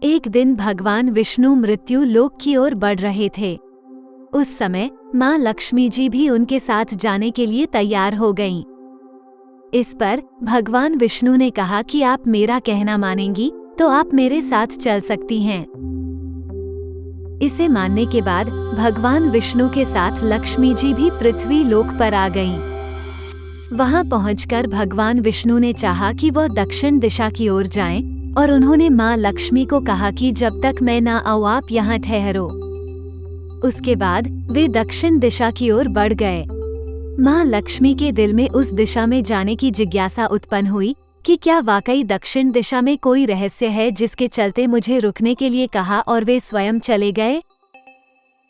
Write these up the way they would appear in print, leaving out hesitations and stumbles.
एक दिन भगवान विष्णु मृत्यु लोक की ओर बढ़ रहे थे। उस समय माँ लक्ष्मी जी भी उनके साथ जाने के लिए तैयार हो गईं। इस पर भगवान विष्णु ने कहा कि आप मेरा कहना मानेंगी तो आप मेरे साथ चल सकती हैं। इसे मानने के बाद भगवान विष्णु के साथ लक्ष्मी जी भी पृथ्वी लोक पर आ गईं। वहां पहुंचकर भगवान विष्णु ने चाहा कि वह दक्षिण दिशा की ओर जाएं और उन्होंने माँ लक्ष्मी को कहा कि जब तक मैं ना आऊं आप यहाँ ठहरो। उसके बाद वे दक्षिण दिशा की ओर बढ़ गए। माँ लक्ष्मी के दिल में उस दिशा में जाने की जिज्ञासा उत्पन्न हुई कि क्या वाकई दक्षिण दिशा में कोई रहस्य है जिसके चलते मुझे रुकने के लिए कहा, और वे स्वयं चले गए।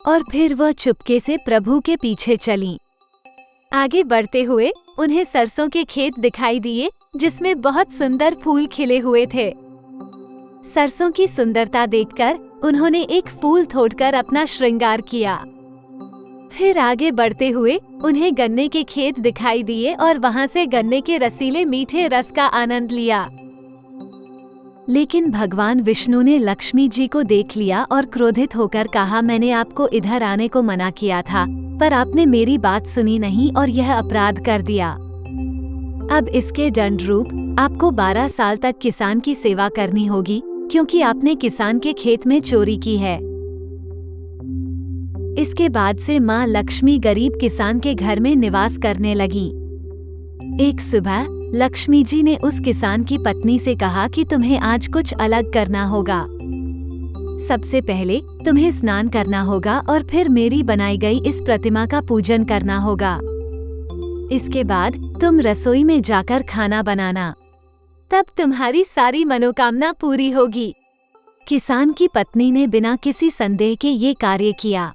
और फिर वह चुपके से प्रभु के पीछे चलीं। आगे बढ़ते हुए उन्हें सरसों के खेत दिखाई दिए जिसमें बहुत सुंदर फूल खिले हुए थे। सरसों की सुंदरता देखकर उन्होंने एक फूल तोड़कर अपना श्रृंगार किया। फिर आगे बढ़ते हुए उन्हें गन्ने के खेत दिखाई दिए और वहां से गन्ने के रसीले मीठे रस का आनंद लिया। लेकिन भगवान विष्णु ने लक्ष्मी जी को देख लिया और क्रोधित होकर कहा, मैंने आपको इधर आने को मना किया था, पर आपने मेरी बात सुनी नहीं और यह अपराध कर दिया। अब इसके दंड रूप आपको 12 साल तक किसान की सेवा करनी होगी, क्योंकि आपने किसान के खेत में चोरी की है। इसके बाद से माँ लक्ष्मी गरीब किसान के घर में निवास करने लगी। एक सुबह लक्ष्मी जी ने उस किसान की पत्नी से कहा कि तुम्हें आज कुछ अलग करना होगा। सबसे पहले तुम्हें स्नान करना होगा और फिर मेरी बनाई गई इस प्रतिमा का पूजन करना होगा। इसके बाद तुम रसोई में जाकर खाना बनाना, तब तुम्हारी सारी मनोकामना पूरी होगी। किसान की पत्नी ने बिना किसी संदेह के ये कार्य किया।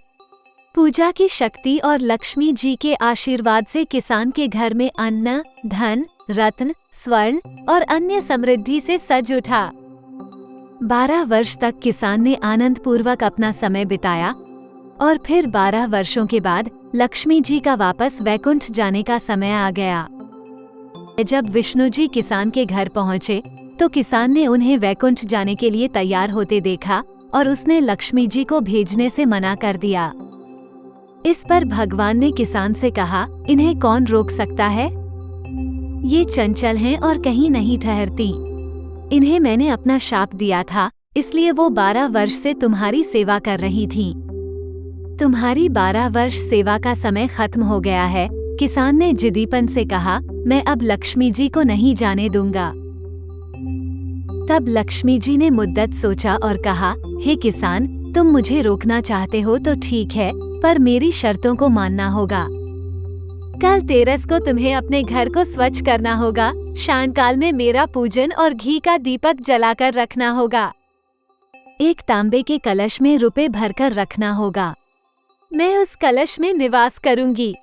पूजा की शक्ति और लक्ष्मी जी के आशीर्वाद से किसान के घर में अन्न, धन, रत्न, स्वर्ण और अन्य समृद्धि से सज उठा। 12 वर्ष तक किसान ने आनंद पूर्वक अपना समय बिताया और फिर 12 वर्षों के बाद लक्ष्मी जी का वापस वैकुंठ जाने का समय आ गया। जब विष्णु जी किसान के घर पहुँचे तो किसान ने उन्हें वैकुंठ जाने के लिए तैयार होते देखा और उसने लक्ष्मी जी को भेजने से मना कर दिया। इस पर भगवान ने किसान से कहा, इन्हें कौन रोक सकता है? ये चंचल हैं और कहीं नहीं ठहरती। इन्हें मैंने अपना शाप दिया था, इसलिए वो 12 वर्ष से तुम्हारी सेवा कर रही थीं। तुम्हारी 12 वर्ष सेवा का समय खत्म हो गया है। किसान ने जिद्दीपन से कहा, मैं अब लक्ष्मी जी को नहीं जाने दूंगा। तब लक्ष्मी जी ने मुद्दत सोचा और कहा, हे किसान, तुम मुझे रोकना चाहते हो तो ठीक है, पर मेरी शर्तों को मानना होगा। कल तेरस को तुम्हें अपने घर को स्वच्छ करना होगा। शाम काल में मेरा पूजन और घी का दीपक जलाकर रखना होगा। एक तांबे के कलश में रुपए भरकर रखना होगा। मैं उस कलश में निवास करूंगी,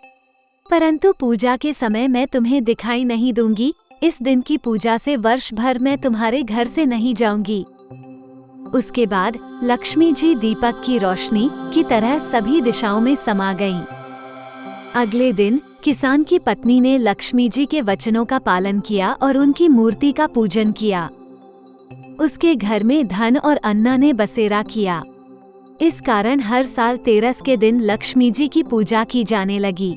परंतु पूजा के समय मैं तुम्हें दिखाई नहीं दूंगी। इस दिन की पूजा से वर्ष भर मैं तुम्हारे घर से नहीं जाऊंगी। उसके बाद लक्ष्मी जी दीपक की रोशनी की तरह सभी दिशाओं में समा गईं। अगले दिन किसान की पत्नी ने लक्ष्मी जी के वचनों का पालन किया और उनकी मूर्ति का पूजन किया। उसके घर में धन और अन्न ने बसेरा किया। इस कारण हर साल तेरस के दिन लक्ष्मी जी की पूजा की जाने लगी।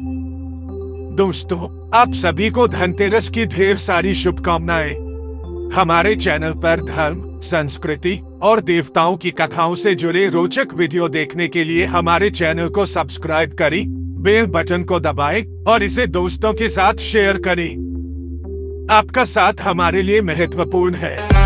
दोस्तों, आप सभी को धनतेरस की ढेर सारी शुभकामनाएं। हमारे चैनल पर धर्म, संस्कृति और देवताओं की कथाओं से जुड़े रोचक वीडियो देखने के लिए हमारे चैनल को सब्सक्राइब करें, बेल बटन को दबाएं और इसे दोस्तों के साथ शेयर करें। आपका साथ हमारे लिए महत्वपूर्ण है।